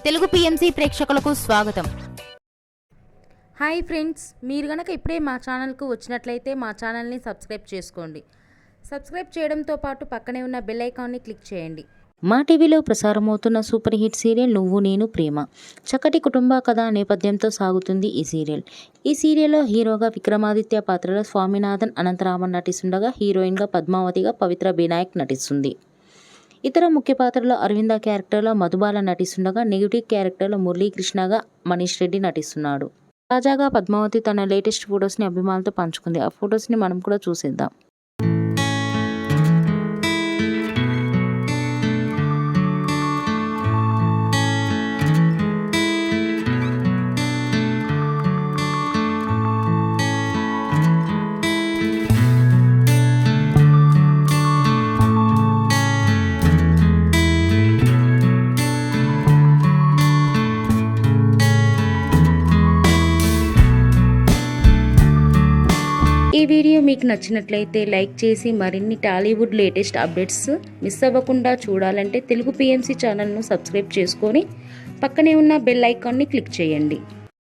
Telugu PMC ప్రేక్షకులకు స్వాగతం. Hi friends, మీరు గనక ఇప్పుడే మా ఛానల్కు వచ్చినట్లయితే మా ఛానల్ని సబ్స్క్రైబ్ చేసుకోండి. సబ్స్క్రైబ్ చేయడంతో పాటు పక్కనే ఉన్న బెల్ ఐకాన్ని క్లిక్ చేయండి. మా టీవీలో ప్రసారమవుతున్న సూపర్ హిట్ సీరియల్ నువ్వు నేను ప్రేమ. చక్కటి కుటుంబ కథ నేపథ్యంతో సాగుతుంది ఈ సీరియల్. ఈ సీరియల్లో హీరోగా విక్రమాదిత్య పాత్రలో స్వామినాథన్ అనంతరామన్ నటిస్తుండగా హీరోయిన్గా పద్మావతిగా పవిత్ర బినాయక్ నటిస్తుంది. ఇతర ముఖ్య పాత్రలో అరవింద క్యారెక్టర్లో మధుబాల నటిస్తుండగా నెగిటివ్ క్యారెక్టర్లో మురళీకృష్ణగా మనీష్ రెడ్డి నటిస్తున్నాడు. తాజాగా పద్మావతి తన లేటెస్ట్ ఫొటోస్ని అభిమానులతో పంచుకుంది. ఆ ఫొటోస్ని మనం కూడా చూసేద్దాం. ఈ వీడియో మీకు నచ్చినట్లయితే లైక్ చేసి మరిన్ని టాలీవుడ్ లేటెస్ట్ అప్డేట్స్ మిస్ అవ్వకుండా చూడాలంటే తెలుగు పిఎంసి ఛానల్ను సబ్స్క్రైబ్ చేసుకొని పక్కనే ఉన్న బెల్ ఐకాన్ని క్లిక్ చేయండి.